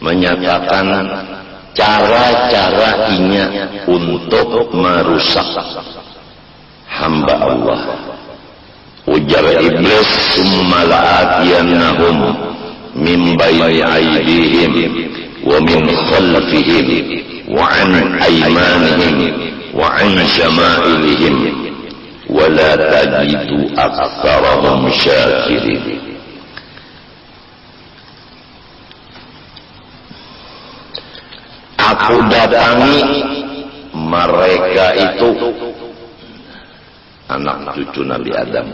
menyatakan cara-cara inya untuk merusak hamba Allah. Ujar iblis, summa la'atiyannahum min bayni aydihim wa min khalfihim wa an aymanihim wa an syama'ilihim wa la tajidu aktsarahum syakirin. Aku datangi mereka itu, anak cucu Nabi Adam,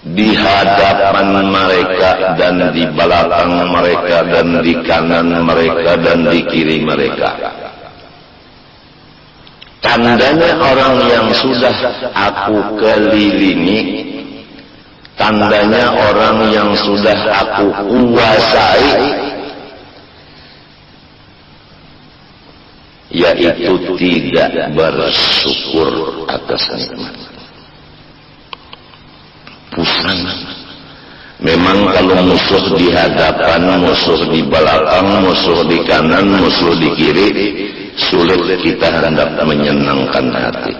di hadapan mereka dan di belakang mereka dan di kanan mereka dan di kiri mereka. Tandanya orang yang sudah aku kelilingi, tandanya orang yang sudah aku kuasai, yaitu tidak bersyukur atas nikmat. Pusing. Memang kalau musuh di hadapan, musuh di belakang, musuh di kanan, musuh di kiri, sulit kita hendak menyenangkan hati.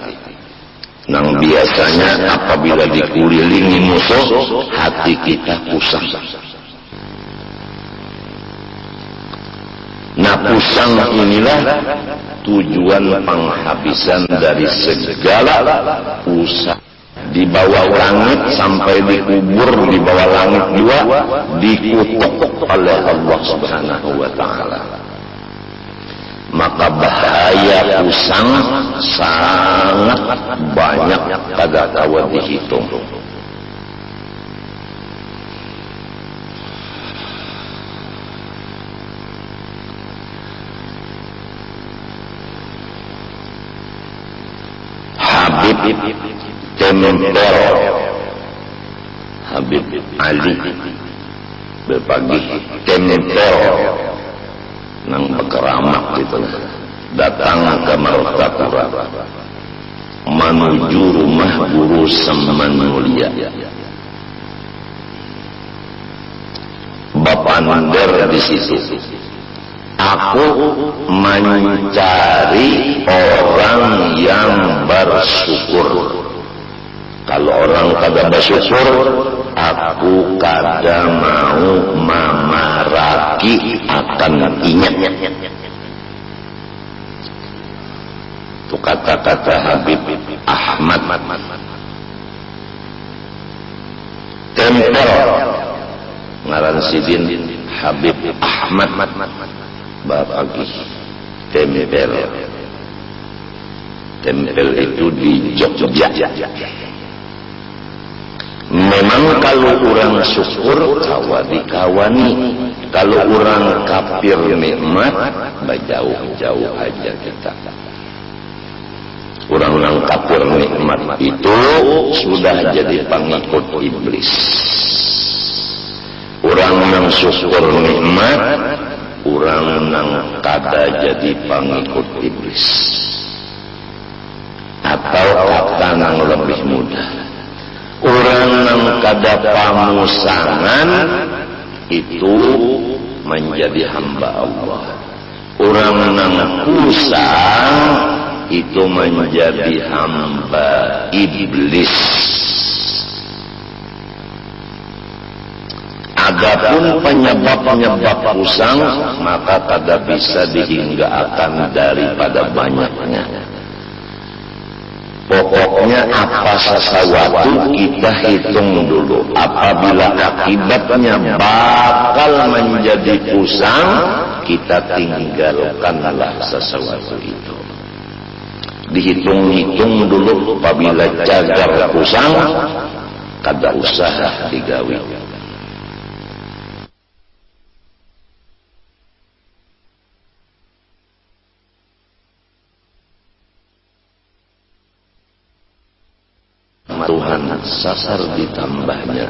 Nang biasanya apabila dikelilingi musuh, hati kita pusing. Nah, pusing inilah tujuan penghabisan dari segala usaha. Di bawah langit sampai dikubur di bawah langit juga dikutuk oleh Allah Subhanahu wa ta'ala. Maka bahaya pusing sangat banyak kada dapat dihitung. Habib tempel Habib Ali berpagi tempel nang berkeramat gitu, datang ke Martapura menuju rumah guru Seman Mulia. Bapak Nander di situ. Aku mencari orang yang bersyukur. Kalau orang kada bersyukur, aku kada mau memaraki akan inya. Itu kata-kata Habib Ahmad. Tempel ngaran sidin Habib Ahmad bapagi tempel. Tempel itu di Jogja. Memang kalau orang syukur kawani, kalau orang kafir nikmat berjauh-jauh aja kita. Orang kafir nikmat itu sudah jadi pengikut iblis. Orang yang syukur nikmat, orang yang kada jadi pengikut iblis. Atau kata yang lebih mudah, orang yang kada pamusangan itu menjadi hamba Allah. Orang yang kusang itu menjadi hamba iblis. Adapun penyebab-penyebab kusang maka kada bisa dihinggakan daripada banyaknya. Pokoknya apa sesuatu kita hitung dulu. Apabila akibatnya bakal menjadi kusang, kita tinggalkanlah sesuatu itu. Dihitung-hitung dulu. Apabila cagar kusang, kada usah digawi. Tuhan sasar ditambahnya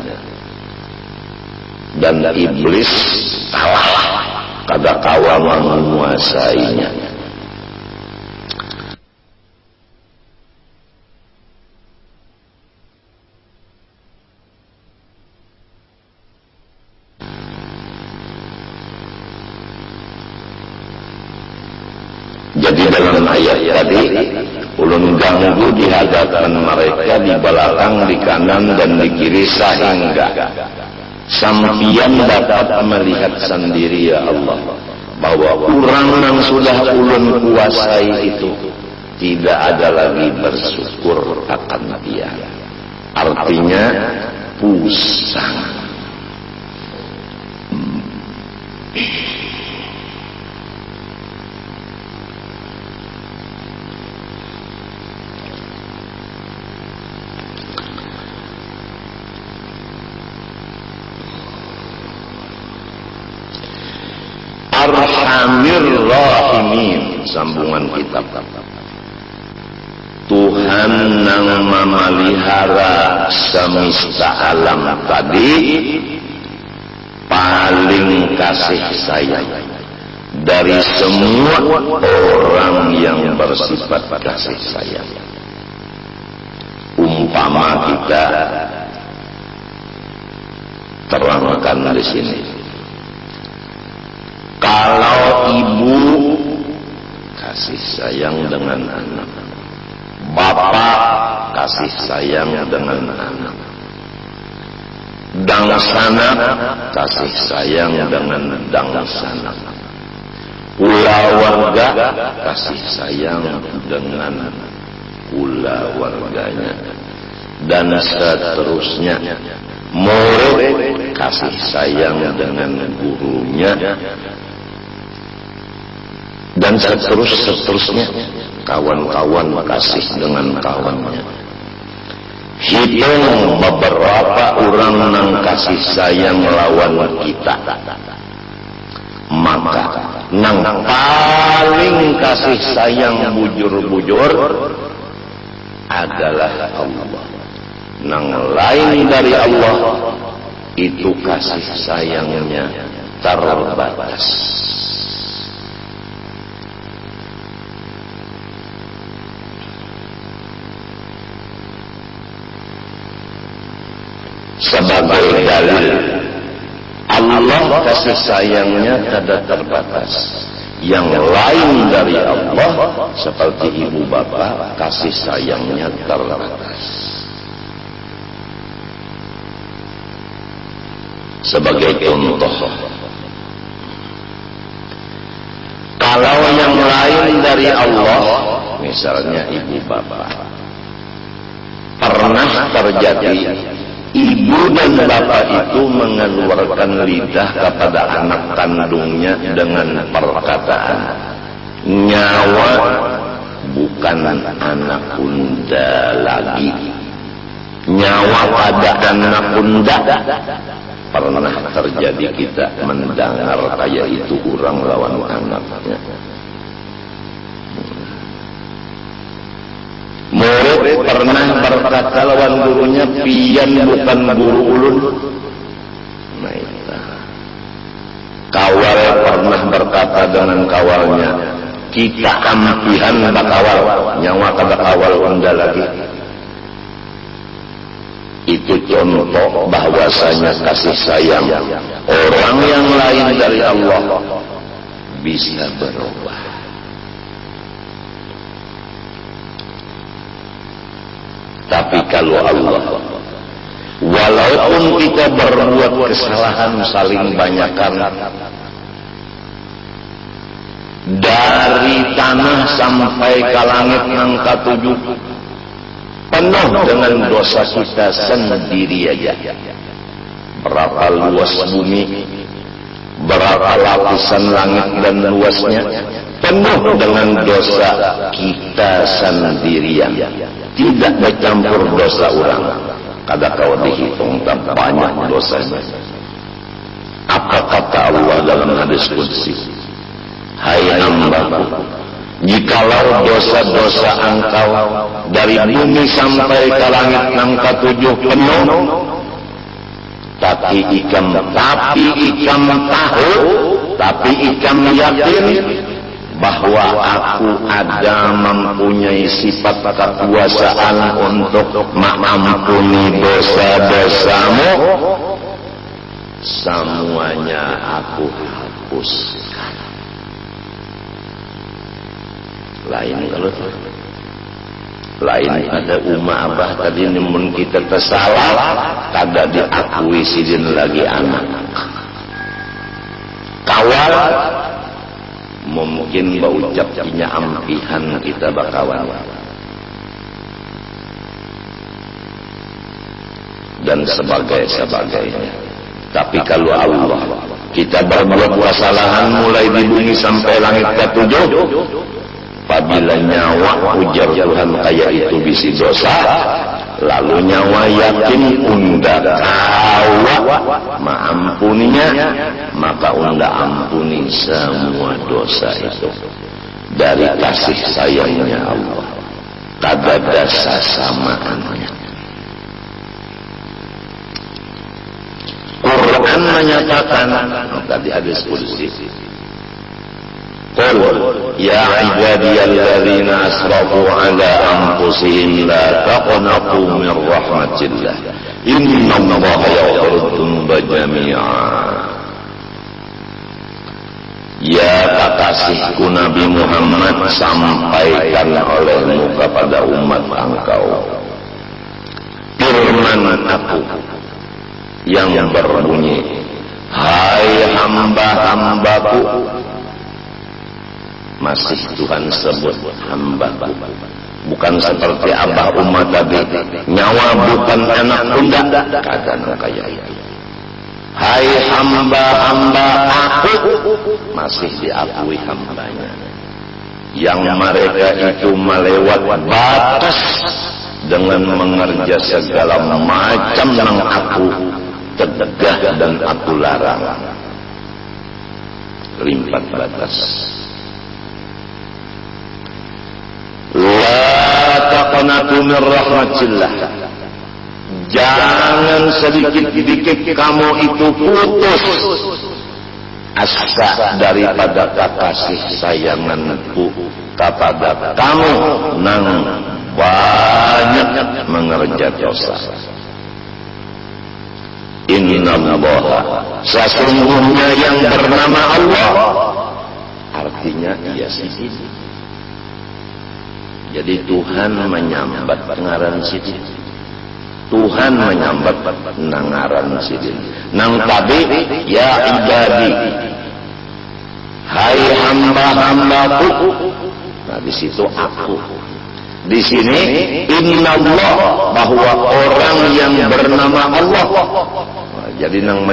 dan iblis kalah, kada kawa menguasainya. Jadi dalam ayat tadi, ulun ganggu di hadapan mereka, di belakang, di kanan dan di kiri, sehingga sampian dapat melihat sendiri ya Allah bahwa orang yang sudah ulun kuasai itu tidak ada lagi bersyukur akan dia. Artinya pusang. Arhamir Rahimin, sambungan kitab. Tuhan yang memelihara semesta alam tadi paling kasih sayang dari semua orang yang bersifat kasih sayang. Umpama kita terangkan di sini. Kalau ibu kasih sayang dengan anak, bapak kasih sayang dengan anak, dangsana kasih sayang dengan dangsana, pula warga kasih sayang dengan pula warganya, dan seterusnya. Murid kasih sayang dengan gurunya, dan seterusnya. Kawan-kawan kasih dengan kawannya. Hitung beberapa orang yang kasih sayang lawan kita, maka nang paling kasih sayang bujur-bujur adalah Allah. Nang lain dari Allah itu kasih sayangnya terbatas. Sebagai dalil, Allah kasih sayangnya tidak terbatas. Yang lain dari Allah seperti ibu bapak kasih sayangnya terbatas. Sebagai contoh, kalau yang lain dari Allah, misalnya ibu bapak, pernah terjadi ibu dan bapak itu mengeluarkan lidah kepada anak kandungnya dengan perkataan, nyawa bukan anak unda lagi, nyawa pada anak unda. Pernah terjadi kita mendengar kayak itu orang lawan anaknya. Murid pernah berkata lawan gurunya, pian bukan guru ulun. Nah itu. Kawal pernah berkata dengan kawalnya, kita ampihan bakawal, nyawa kada kawal unda lagi. Itu contoh bahwasanya kasih sayang orang yang lain dari Allah bisa berubah. Tapi kalau Allah, walaupun kita berbuat kesalahan saling banyakkan, dari tanah sampai ke langit angka 7, penuh dengan dosa kita sendiri aja. Berapa luas bumi, berapa lapisan langit dan luasnya, penuh dengan dosa kita sendirian. Tidak bercampur dosa orang. Kada kau dihitung tak banyak dosanya. Apa kata Allah dalam hadis qudsi? Hai hambaku, jikalau dosa-dosa engkau dari bumi sampai ke langit angka 7 penuh, tapi ikam tahu, tapi ikam yakin bahwa aku ada mempunyai sifat kekuasaan untuk mengampuni dosa-dosamu, semuanya aku hapuskan. lain kalau lain ada abah tadi namun kita tersalah kada diakui sidin lagi anak kawal mungkin baucap punya ampihan kita bakawan dan sebagainya. Tapi kalau Allah kita berbuat kesalahan mulai di bumi sampai langit ketujuh, apabila nyawa ujar Tuhan kayak itu bisi dosa, lalu nyawa yakin unda kawa maampuninya, maka unda ampuni semua dosa itu dari kasih sayangnya Allah. Kada dasa samaannya. Quran menyatakan tadi hadis qudsi qul ya ibadiyalladzina asrafu ala anfusihim la taqnatu min rahmatillah innallaha yaghfiru dzunuba jami'a. Ya kekasihku Nabi Muhammad, sampaikan olehmu kepada umat engkau firman aku yang berbunyi, hai hamba-hambaku. Masih Tuhan sebut hambaku, bukan seperti abah umat tadi nyawa bukan anak bunda kata kayak itu. Hai hamba-hamba aku, masih diakui hambanya. Yang mereka itu melewat batas dengan mengerja segala macam yang aku tegah dan aku larang, limpat batas. La taqnatu min rahmatillah, jangan sedikit-sedikit kamu itu putus asa daripada kasih sayanganku kepada kamu nang banyak mengerja dosa. Innallaha, sesungguhnya yang bernama Allah, artinya ia sidin. Jadi Tuhan menyambat ngaran sidin. Tuhan menyambat nangaran sidin. Nang tadi ya ibadi, hai hamba-hambaku. Nah di situ aku. Di sini innallah, bahwa orang yang bernama Allah. Jadi nang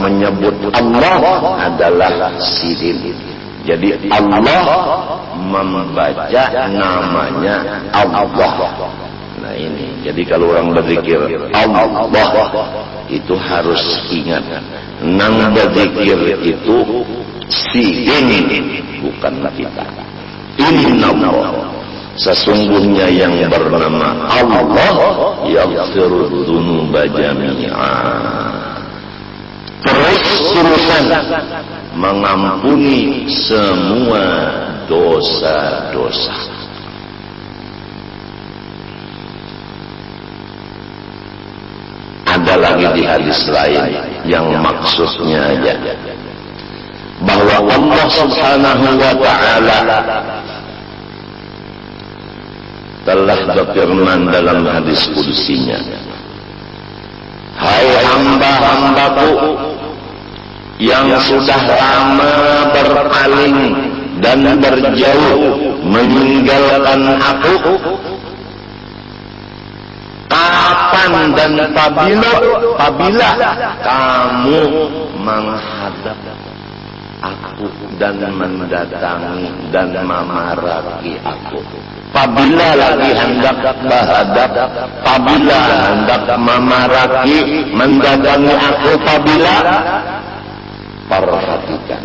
menyebut Allah adalah sidin. Jadi Allah membaca namanya Allah. Nah ini, jadi kalau orang berzikir Allah itu harus ingat, nang berzikir itu sidin, bukan kita. Innallah, sesungguhnya yang bernama Allah yaghfiru dzunuba jami'a, terus-terusan mengampuni semua dosa-dosa. Ada lagi di hadis lain yang maksudnya aja bahwa Allah Subhanahu wa ta'ala telah berfirman dalam hadis qudsinya, hai hamba-hambaku yang sudah lama berpaling dan berjauh meninggalkan aku, kapan dan apabila kamu menghadap aku dan mendatangi dan memaraki aku, apabila lagi hendak berhadap, apabila hendak memaraki mendatangi aku, apabila perhatikan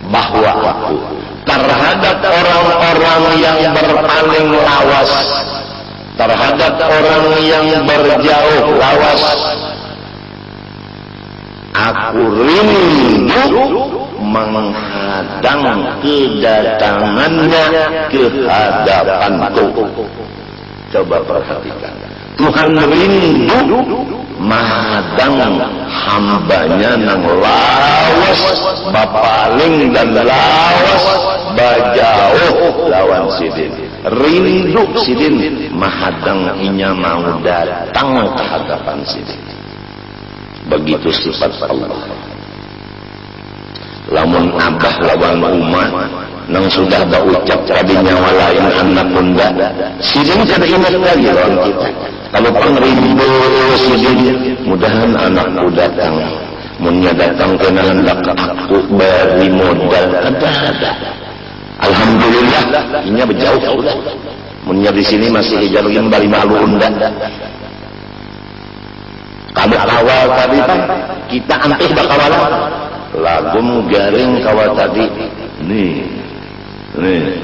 bahwa aku terhadap orang-orang yang berpaling lawas, terhadap orang yang berjauh lawas, aku rindu menghadang kedatangannya ke hadapanku. Coba perhatikan, Tuhan rindu menghadang hambanya nang lawas, bapaling dan lawas bajauh lawan sidin, rindu sidin, mahadang inya mau datang ke hadapan sidin. Begitu sifat Allah. Lamun abah lawan umat nang sudah berucap tadi nyawa lain anak bunda, sidin kada ingat lagi lawan kita. Kalau pangrindu sidin, mudahan anakku datang. Munnya datang kena hendak aku beri modal ada. Alhamdulillah, inya berjauh sudah. Munnya di sini masih hijarin bari malu unda. Kamu awal tadi kan kita antih bakawalan. Lagum garing kawal tadi. Nih,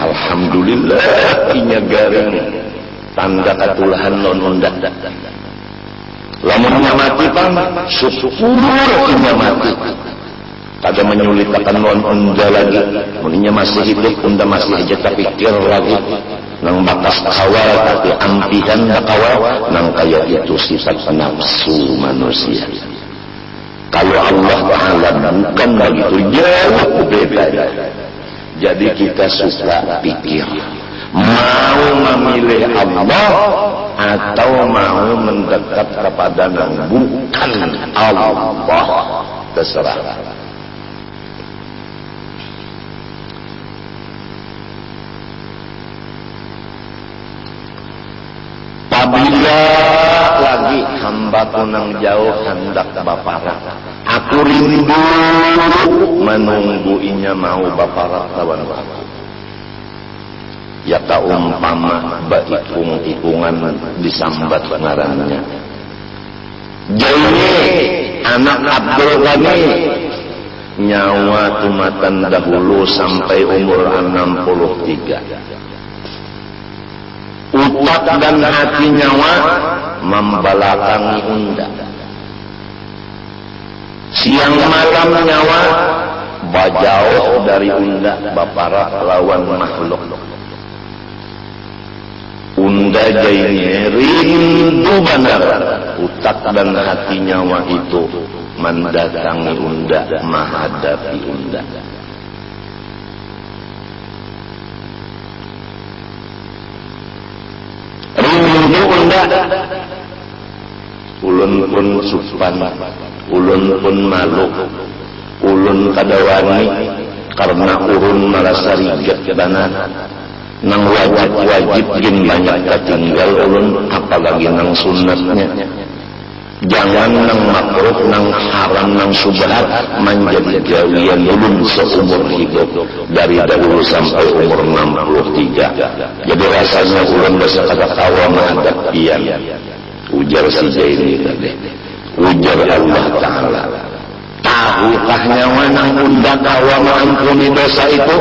alhamdulillah inya garing. Tanda katulahan non unda. Lamunnya mati pan, syukur inya mati. Kada menyulitakan non unda lagi. Muninya masih hidup, unda masih aja terpikir lagi. Nang bakas kawal tapi ampihan bakawal, nang kaya itu sifat nafsu manusia. Kalau Allah Ta'ala bukan begitu, jauh beda. Jadi kita suka pikir, mau memilih Allah atau mau mendekat kepada yang bukan Allah, terserah. Apabila lagi hamba nang jauh hendak baparat, aku rindu menunggu inya mau baparat lawan aku. Ya tak umpama baikung-ikungan disambat ngarannya. Jaini anak Abdul Ghani nyawa tumatan dahulu sampai umur 63. Utak dan hati nyawa membelakangi unda. Siang malam nyawa bajauh dari unda baparat lawan makhluk. Unda jainya rindu benar. Utak dan hati nyawa itu mendatangi unda, menghadapi unda. Rindu unda. Ulun pun supan, ulun pun malu, ulun kadawani karena urun merasa rigat banget. Nang wajib gin banyak ketinggal ulun, apalagi nang sunatnya. Jangan nang makruh, nang haram, nang subhat menjadi gawian ulun seumur hidup dari dahulu sampai umur 63. Jadi rasanya ulun bisa kata-tawa menghadap pian. Ujar si Jaini tadi, ujar Allah Ta'ala, tahukah nyawa nang unda kawa mengampuni dosa itu?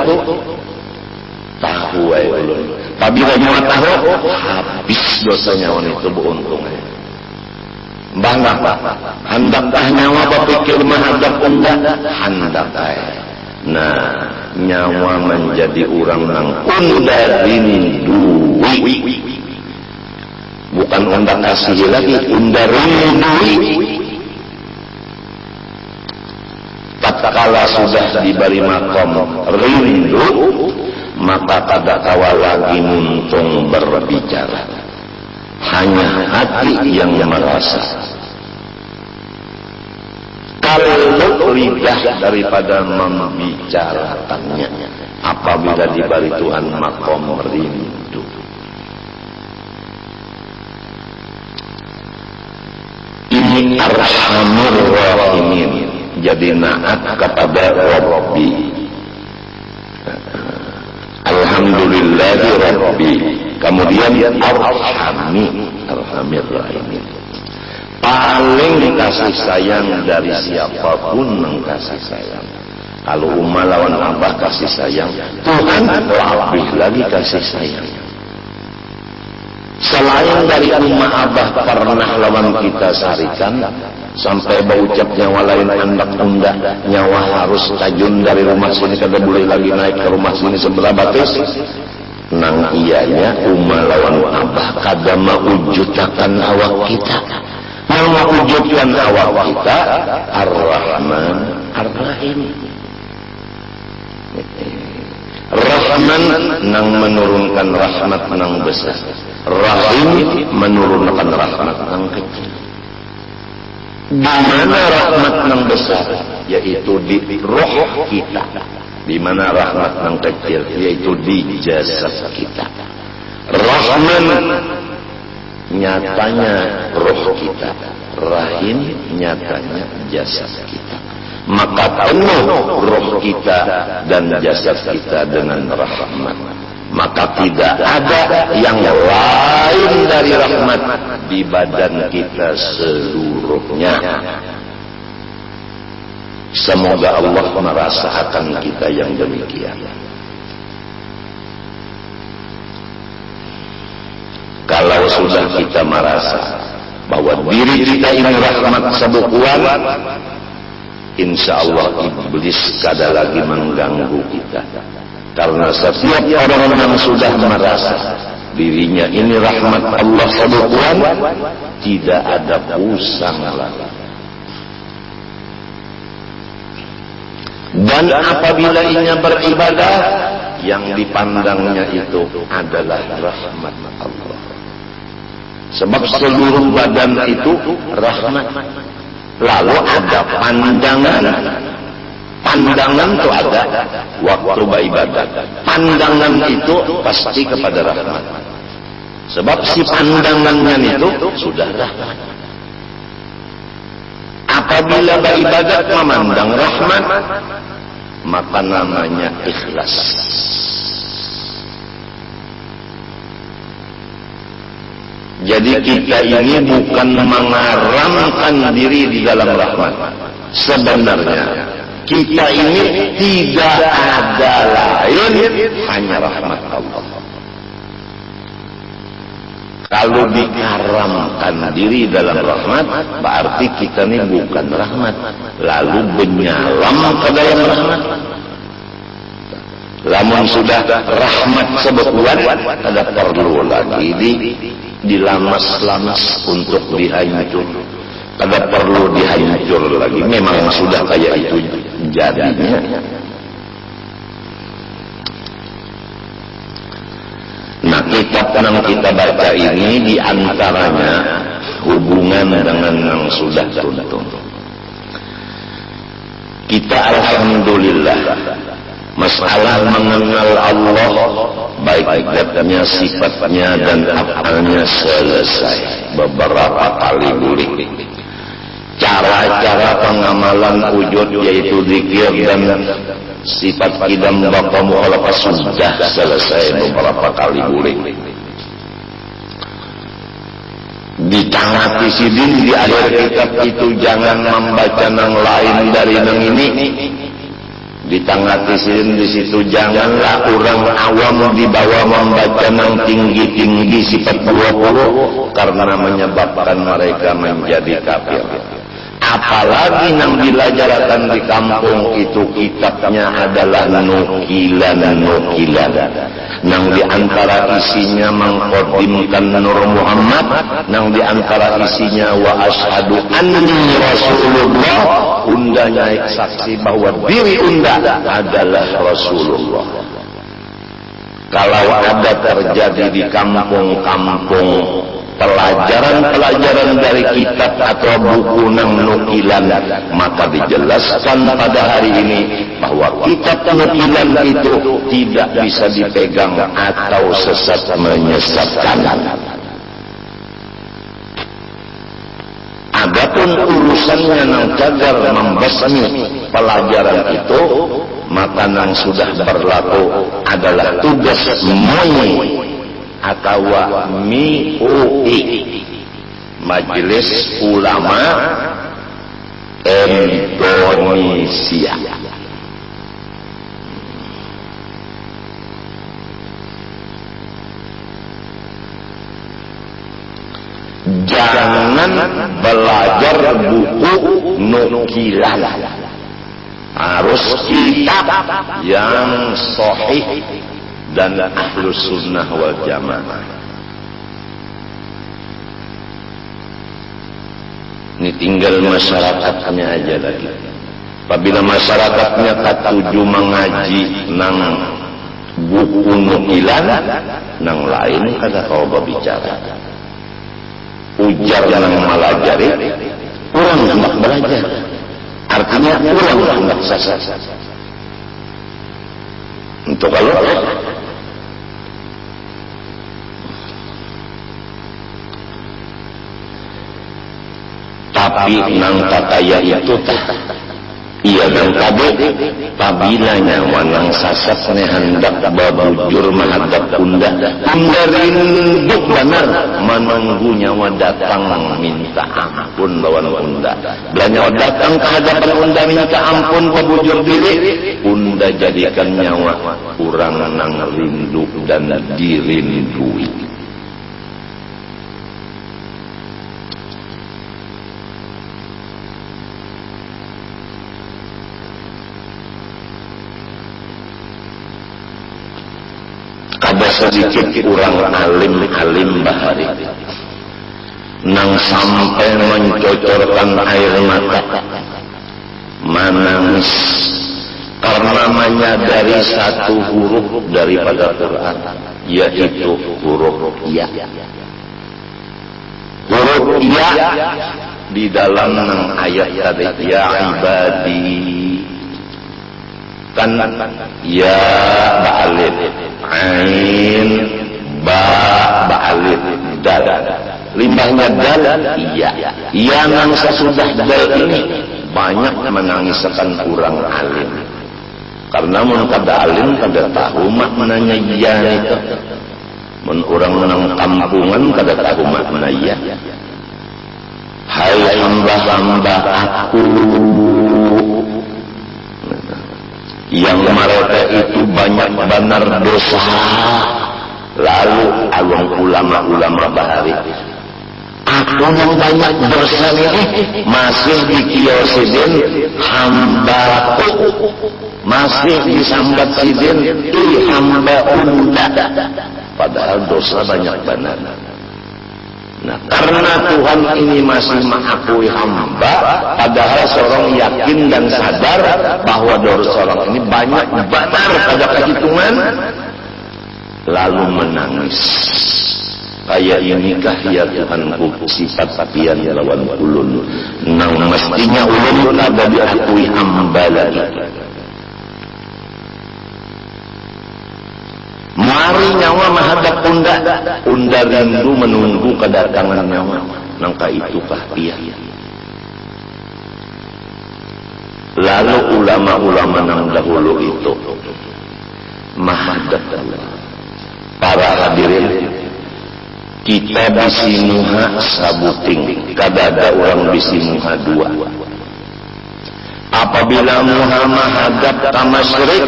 Tahu ay ulun. Apabila nyawa tahu, habis dosanya wan itu beruntungnya. Bangga pak, hendakkah nyawa berpikir menghadap unda? Hendak ay. Nah, nyawa menjadi orang nang unda rindui. Bukan unda kasih lagi, unda rindui. Tatkala sudah diberi makom rindu, maka kada kawa lagi muntung berbicara. Hanya hati yang merasa. Kalau lidah daripada membicarakannya, apabila diberi Tuhan makom rindu. Ini arhamur rahimin. Jadi naat kepada Rabbi. Alhamdulillahi Rabbi. Kemudian arhamir rahimin. Paling kasih sayang dari siapapun yang kasih sayang. Kalau umat lawan abah kasih sayang, Tuhan lebih lagi kasih sayang. Selain dari umat abah pernah lawan kita sarikan, sampai berucap nyawa lain hendak unda, nyawa harus tajun dari rumah sini, kada boleh lagi naik ke rumah sini sebelah batis. Nang iyanya umat lawan abah kada mewujudkan awak kita. Nang mewujudkan awak kita Ar-Rahman Ar-Rahim. Rahman nang menurunkan rahmat nang besar, Rahim menurunkan rahmat nang kecil. Di mana rahmat nang besar? Yaitu di roh kita. Di mana rahmat nang kecil? Yaitu di jasad kita. Rahman nyatanya roh kita, Rahim nyatanya jasad kita. Maka penuh roh kita dan jasad kita dengan rahmat. Maka tidak ada yang lain dari rahmat di badan kita seluruhnya. Semoga Allah merasakan kita yang demikian. Kalau sudah kita merasa bahwa diri kita ini rahmat sebukuan, insya Allah iblis kada lagi mengganggu kita. Karena setiap orang yang sudah merasa dirinya ini rahmat Allah sebukuan, tidak ada pusang lagi. Dan apabila ia beribadah, yang dipandangnya itu adalah rahmat Allah. Sebab seluruh badan itu rahmat. Lalu ada pandangan. Pandangan itu ada waktu beribadah. Pandangan itu pasti kepada rahmat. Sebab si pandangannya itu sudah rahmat. Apabila beribadah memandang rahmat, maka namanya ikhlas. Jadi kita ini bukan mengaramkan diri di dalam rahmat. Sebenarnya kita ini tidak ada lain, hanya rahmat Allah. Kalau dikaramkan diri dalam rahmat, berarti kita ini bukan rahmat. Lalu menyalam ke dalam rahmat. Lamun sudah rahmat sebukuan, ada perlu lagi dilamas-lamas untuk dihancur. Kada perlu dihancur lagi. Memang sudah kayak itu jadinya. Nah, kitab yang kita baca ini diantaranya hubungan dengan yang sudah tuntung. Kita alhamdulillah masalah mengenal Allah, baik zatnya, sifatnya dan afalnya selesai beberapa kali boleh. Cara-cara pengamalan wujud yaitu zikir dan sifat kidam bapa mukhalafah sudah selesai beberapa kali boleh. Ditangati sidin di akhir kitab itu jangan membaca nang lain dari nang ini. Ditangati sidin di situ janganlah orang awam dibawa membaca nang tinggi-tinggi sifat 20 karena menyebabkan mereka menjadi kafir. Apalagi yang dilajarkan di kampung itu kitabnya adalah nukilan. Yang diantara isinya mengkodimkan Nur Muhammad, yang diantara isinya wa asyhadu anni Rasulullah, unda naik saksi bahwa diri unda adalah Rasulullah. Kalau ada terjadi di kampung-kampung pelajaran-pelajaran dari kitab atau buku nang nukilan, maka dijelaskan pada hari ini bahwa kitab nukilan itu tidak bisa dipegang atau sesat menyesatkan. Adapun urusannya nang cagar membasmi pelajaran itu, maka nang sudah berlaku adalah tugas MUI atau MUI, Majelis Ulama Indonesia. Jangan belajar buku nukilan, harus kitab yang sahih dan Ahlus Sunnah wal Jamaah. Ini tinggal masyarakatnya aja lagi. Apabila masyarakatnya katuju mengaji nang buku nukilan nang lain kada kau berbicara. Ujar nang malajari orang hendak belajar. Artinya orang hendak sasar. Untuk kalau tapi nang tataya itu iya nang kabe pabilanya wanang sasat ne hendak babujur menghadap unda rindu benar menunggu nyawa datang minta ampun lawan unda belanya datang ke hadapan unda minta ampun babujur diri unda jadikan nyawa kurang nang rindu dan dirindui. Ada sedikit orang alim bahari nang sampai mencocorkan air mata menangis karena menyadari satu huruf daripada Quran, yaitu huruf ya. Huruf ya di dalam ayat tadi, ya ibadi kan ya ba'alid ain ba'alid dal limbahnya dal iya iya nang sesudah dal ini banyak menangiskan kurang alim karena mun kada alim kada tahu maknanya iya itu mun orang nang kampungan kada tahu makna iya. Hai hamba-hamba aku yang mereka itu banyak benar dosa. Lalu agung ulama-ulama bahari aku yang banyak dosa ini masih dikiosidin hambaku, masih disambat sidin hamba unda, padahal dosa banyak benar. Nah, karena Tuhan ini masih mengakui hamba, padahal seorang yakin dan sadar bahwa dosa seorang ini banyak benar pada perhitungan, lalu menangis. Kayak inikah ya Tuhanku sifat pian lawan ulun, nang mestinya ulun ada diakui hamba lagi. Mari nyawa menghadap unda rindu menunggu kedatangan nyawa nangka itukah iya. Lalu ulama-ulama nang dahulu itu menghadap para hadirin, kita bisimuha sabuting kadada orang bisimuha dua. Apabila Muhammad hadap ke masyrik,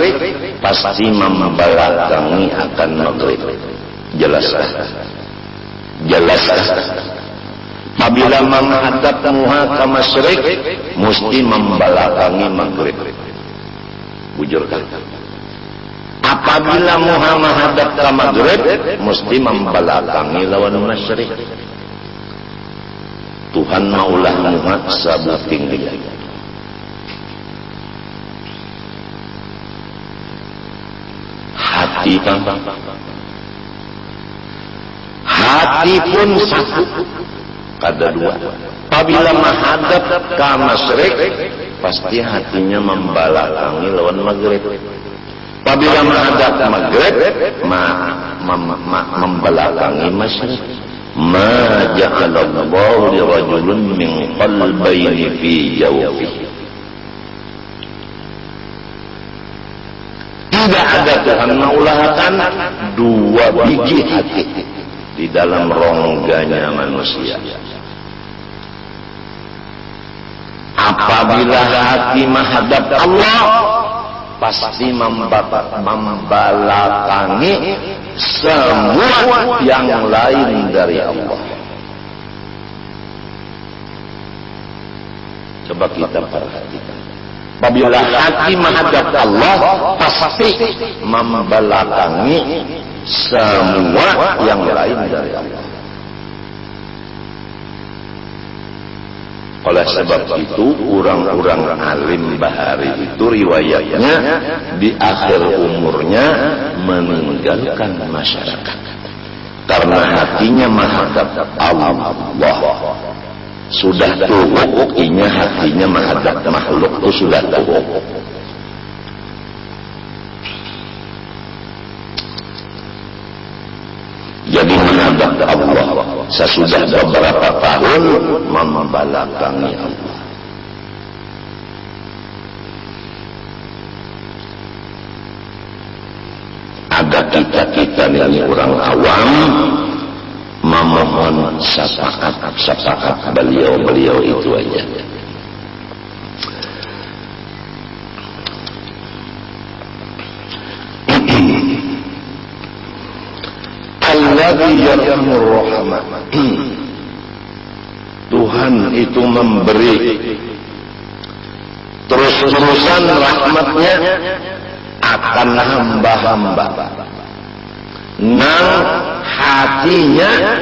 pasti membelakangi akan maghrib. Jelaslah. Apabila menghadap Muhammad ke masyrik, mesti membelakangi maghrib. Bujurkan. Apabila Muhammad hadap ke maghrib, mesti membelakangi lawan masyrik. Tuhan maulah Muhammad sabuting dia. Hati pun satu kada dua. Apabila menghadap ke masyrik, pasti hatinya membelakangi lawan maghrib. Apabila menghadap ke maghrib, membelakangi masyrik. Ma ja'alallahu li rajulin min qalbayni fi jawfihi. Tidak ada Tuhan maulahkan dua biji hati di dalam rongganya manusia. Apabila hati menghadap Allah, pasti membelakangi semua yang lain dari Allah. Coba kita perhatikan. Apabila hati menghadap Allah, pasti membelakangi semua yang lain dari Allah. Oleh sebab itu, orang-orang alim bahari itu riwayatnya di akhir umurnya meninggalkan masyarakat. Karena hatinya menghadap Allah. Sudah tuhuk, inya hatinya menghadap makhluk itu sudah tuhuk. Jadi menghadap Allah. Sesudah beberapa tahun membelakangi Allah. Ada kita ini orang awam memohon syafaat beliau itu aja. Alladzi yarhamur rahmah. Tuhan itu memberi terus-terusan rahmatnya akan hamba-hamba. Nang hatinya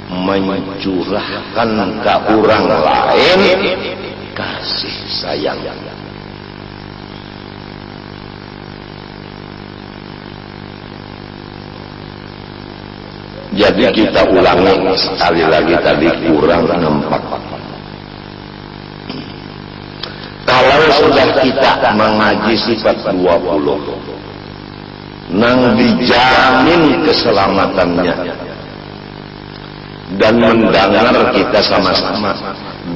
mencurahkan ke orang lain kasih sayang. Jadi kita ulangi sekali lagi tadi kurang nampak. Kalau sudah kita mengaji sifat 20, nang dijamin keselamatannya dan mendengar kita sama-sama.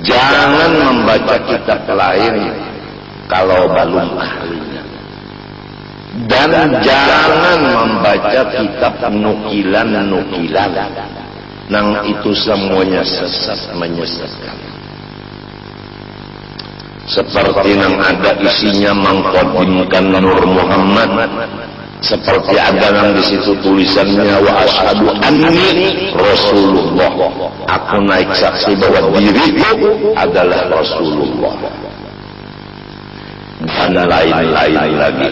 Jangan membaca kitab lain kalau belum ahlinya. Dan jangan membaca kitab nukilan-nukilan. Nang itu semuanya sesat menyesatkan. Seperti yang ada isinya mengkodimkan Nur Muhammad, seperti ada yang di situ tulisannya wa asyhadu anni Rasulullah, aku naik saksi bahwa diriku adalah Rasulullah, dan lain-lain lagi.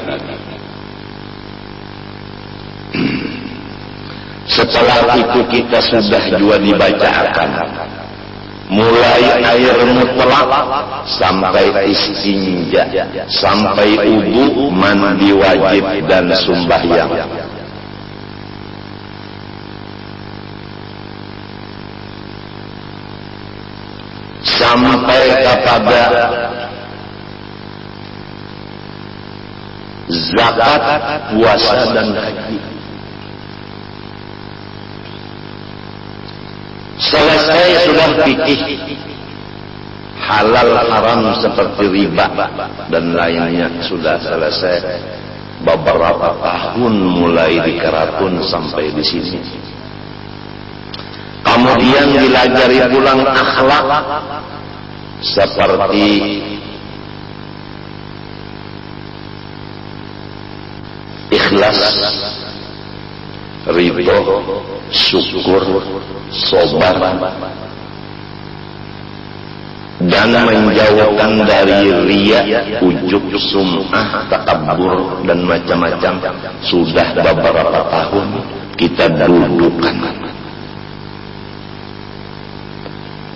Setelah itu kita sudah juga dibacakan mulai air mutlak sampai istinja, sampai wudu, mandi wajib dan sembahyang. Sampai kepada zakat, puasa dan haji. Selesai sudah fikih halal haram seperti riba dan lainnya sudah selesai. Beberapa tahun mulai dikeratun sampai di sini. Kemudian dilajari pulang akhlak seperti ikhlas, ridho, syukur, sabar, dan menjauhkan dari riya, ujub, sum'ah, takabur dan macam-macam. Sudah beberapa tahun kita dudukkan.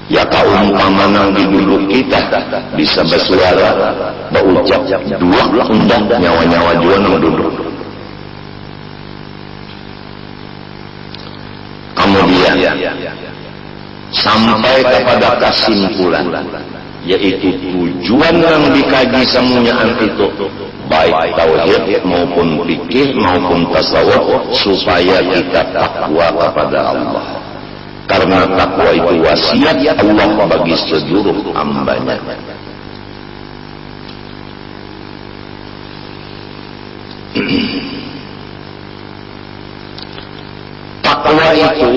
Ya kaum pamanang di duduk kita bisa bersuara, berucap dua undang nyawa-nyawa juga nang duduk. Kemudian sampai kepada kesimpulan, yaitu tujuan yang dikaji semuanya itu baik tauhid maupun fikih maupun tasawuf, supaya kita takwa kepada Allah. Karena takwa itu wasiat Allah bagi seluruh hambanya. Takwa itu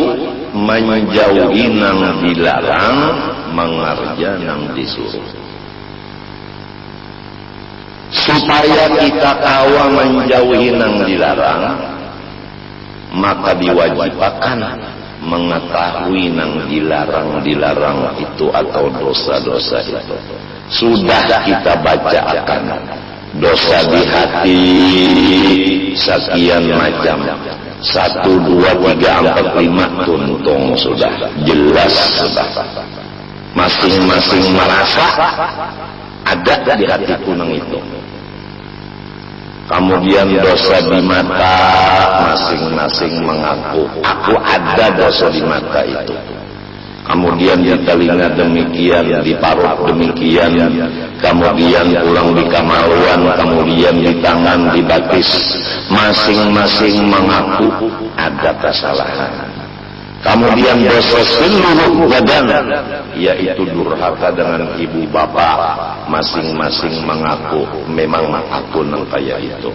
menjauhi nang dilarang, mengerja nang disuruh. Supaya kita kawa menjauhi nang dilarang, maka diwajibkan mengetahui nang dilarang itu atau dosa-dosa itu. Sudah kita bacakan dosa di hati sekian macam, 1, 2, 3, 4, 5 tuntung sudah jelas sudah. Masing-masing merasa ada di hati kunang itu. Kemudian dosa di mata, masing-masing mengaku aku ada dosa di mata itu. Kemudian di telinga demikian, di parut demikian, kemudian pulang di kamaluan, kemudian di tangan, di batis, masing-masing mengaku ada kesalahan. Kemudian dosa seluruh badan, yaitu durhaka dengan ibu bapak, masing-masing mengaku memang aku nang kaya itu.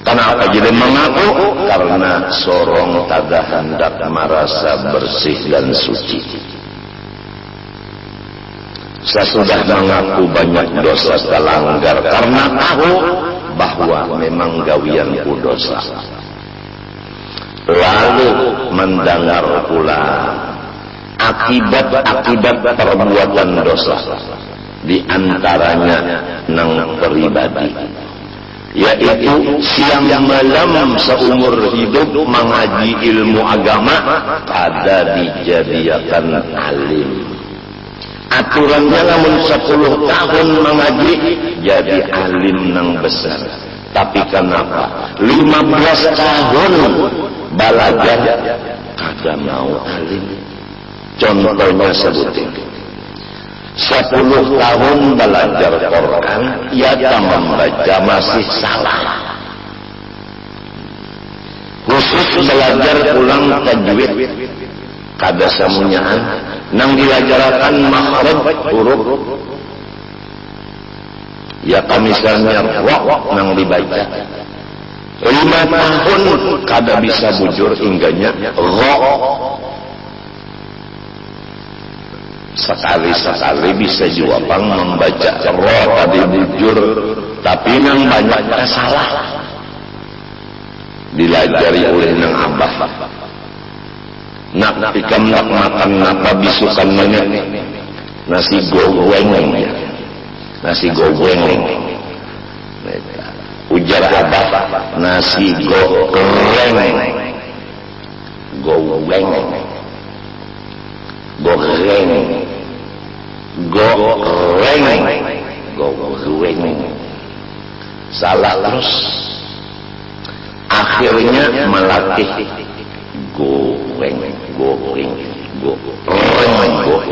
Kenapa jadi mengaku? Karena sorong tada hendak merasa bersih dan suci. Sesudah mengaku banyak dosa terlanggar karena tahu bahwa memang gawianku dosa. Lalu mendengar pula akibat-akibat perbuatan dosa, di antaranya nang pribadi, yaitu siang malam seumur hidup mengaji ilmu agama, kada dijadikan alim. Aturannya namun 10 tahun mengaji jadi alim nang besar. Tapi kenapa 15 tahun belajar kada mau alim? Contohnya sebutin 10 tahun belajar Quran, ia membaca masih salah. Khusus belajar pulang tajwid, kada semunyaan, nang diajarkan makhraj huruf. Ya misalnya ra nang dibaca 5 tahun kada bisa bujur hingganya ra. Sekali-sekali bisa juga pang membaca ra tadi bujur, tapi nang banyak salah. Dilajari oleh nang abah. Nak pikam nak makan napa bisukan nenek nasi goreng, nasi goreng. Ujar abah nasi goreng, goreng, goreng, goreng, goreng. Salah terus. Akhirnya melatih goreng, goreng, goreng, goreng, goreng.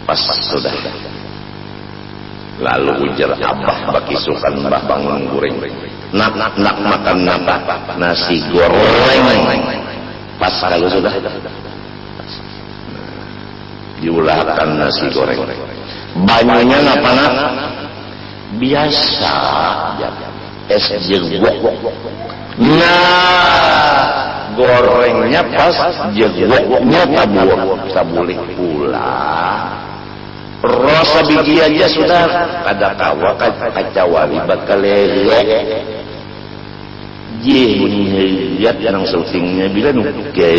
Pas sudah. Lalu ujar abah baki sukan mbah bangun goreng. Nak makan napa? Nasi goreng. Pas kalau sudah diulahkan nasi goreng. Banyaknya napa nak? Biasa. Es jeruk. Nah, gorengnya pas jeruknya tabulih pula. Rasa biji aja sudah kada kawa kacawali bakal lele. Ye lihat yang syutingnya bilang oke.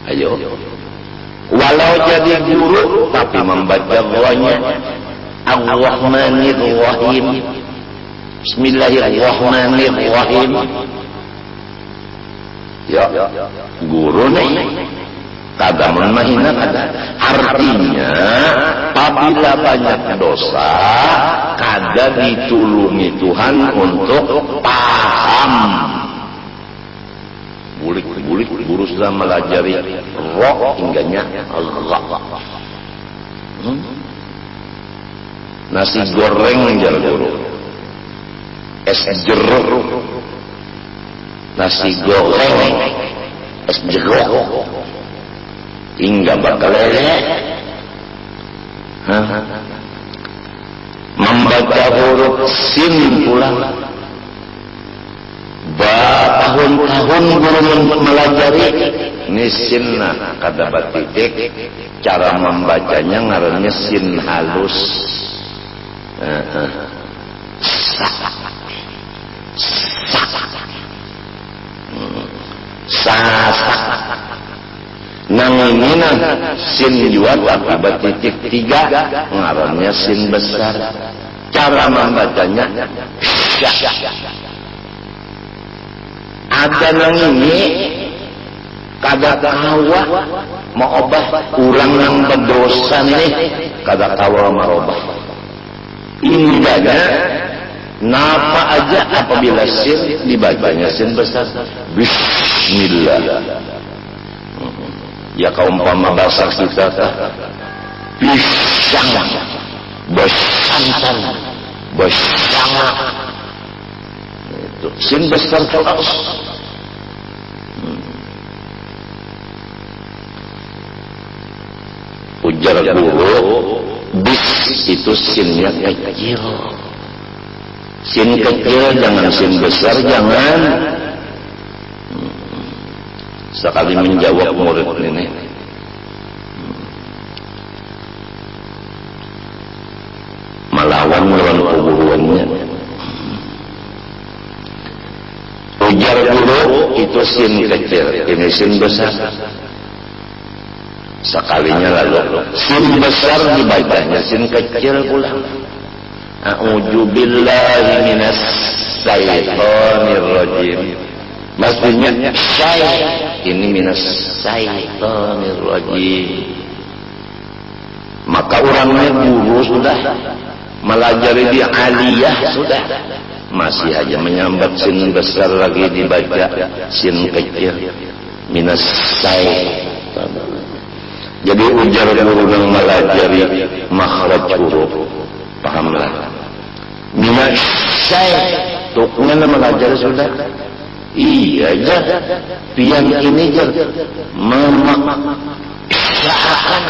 Ayo. Walau jadi guru tapi membaca doanya Ar-Rahmanir-Rahim. Bismillahirrahmanirrahim. Ya, guru nih. Kada menmahina kada. Artinya, apabila banyak dosa, kada ditulungi Tuhan untuk paham. Bulik guru sudah melajari roh hingganya Allah. Nasi goreng jar guru. Es jeruk. Nasi goreng. Es jeruk. Hingga bakal lele. Membaca huruf sin pula. Tahun-tahun guru melajari ini sinna kada batidik, cara membacanya ngarannya sin halus. Sasak. Nang ini sin juga tapi batidik 3 ngarannya sin besar. Cara membacanya ada nang ini kada kawa mau obah urang yang berdosa nih kada kawal marobah. Indahnya napa aja apabila sin dibacanya sin besar bismillah. Ya kaumpama bahasa kita pisang besantan besanga itu sin besar terus. Ujar guru bis itu sinnya kecil. Sin kecil jangan sin besar jangan. Sekali menjawab murid ini, melawan keguruannya. Ujar guru itu sin kecil, ini sin besar. Sekalinya lalu sin besar dibacanya sin kecil pula. A'udzu billahi minas syaitonir rajim. Maksudnya ini minas syaitonir rajim. Maka orangnya guru sudah melajari di aliyah sudah, masih aja menyambat sin besar lagi dibaca sin kecil minas syaiton. Jadi ujar guru yang melajari makhraj huruf, pahamlah. Minas syaiton, tuknya melajari sudah. Iya aja, pian ini aja, mama syaitan.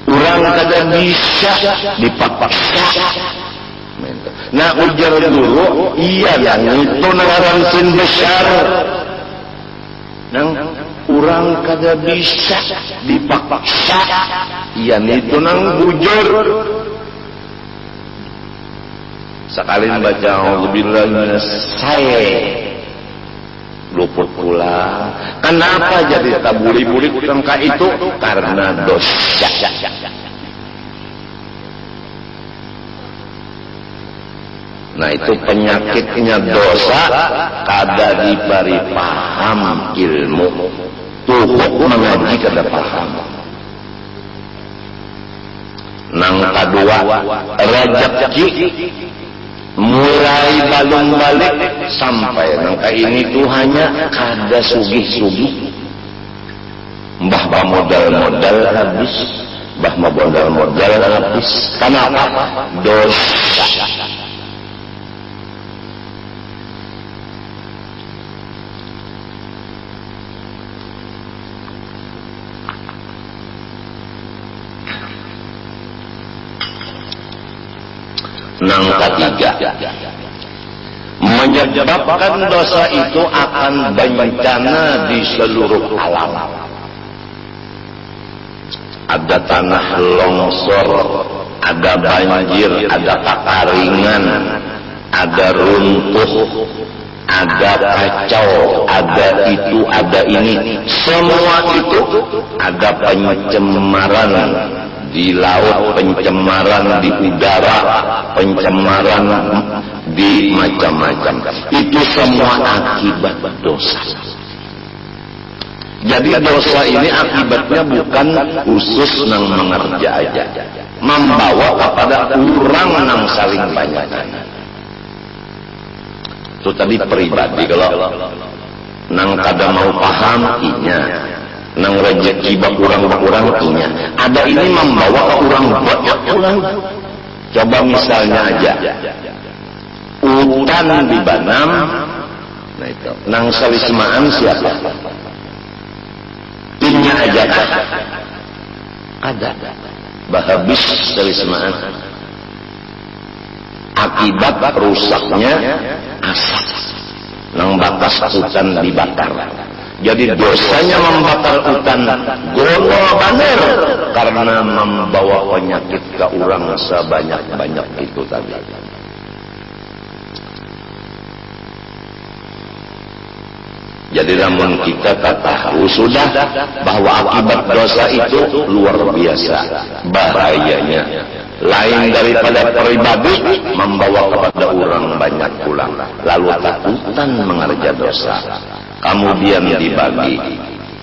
Orang kada bisa dipaksa. Nah ujar guru, iya yang itu nararan sin besar. Nang orang kada bisa dipaksa, iya itu nang bujur. Sekali baca auzubillahi minas syaitonir luput pula. Kenapa jadi taburi-buri tengka itu? Karena dosa. Nah itu penyakitnya dosa, kada diberi paham ilmu. Tuh mengaji kada paham. Nang kedua rezeki mulai balung balik sampai nangka ini tuh hanya kada sugih-sugih. Mbah modal habis, mbah modal habis. Kenapa? Dosa. Nang ketiga, menyebabkan dosa itu akan bencana di seluruh alam. Ada tanah longsor, ada banjir, ada kekeringan, ada runtuh, ada kacau, ada itu, ada ini. Semua itu ada pencemaran di laut, pencemaran di udara, pencemaran di macam-macam. Itu semua akibat dosa. Jadi dosa ini akibatnya bukan khusus nang mengerja aja, membawa kepada orang nang saling banyak. Itu tadi pribadi, kalau nang kada mau paham inya, nang rezeki bakurang inya. Ada ini membawa ke orang banyak orang. Coba misalnya aja hutan di Banam, nah itu nang salismaan siapa? Inya aja ada bahabis salismaan. Akibat rusaknya asap nang batas hutan dibakar. Jadi dosanya membakar hutan gono baner karena membawa penyakit ke orang sebanyak-banyak itu tadi. Jadi namun kita tahu sudah bahwa akibat dosa itu luar biasa bahayanya. Lain daripada pribadi membawa kepada orang banyak pulang. Lalu takutan mengerja dosa. kemudian dibagi.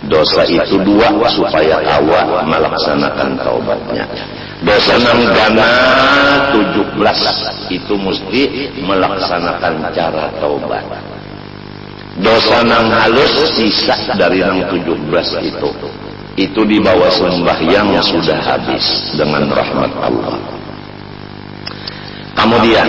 Dosa itu dua supaya awak melaksanakan taubatnya. Dosa nanggana 17 itu mesti melaksanakan cara taubat. Dosa nang halus sisa dari nang 17 itu dibawa sembahyang sudah habis dengan rahmat Allah. Kemudian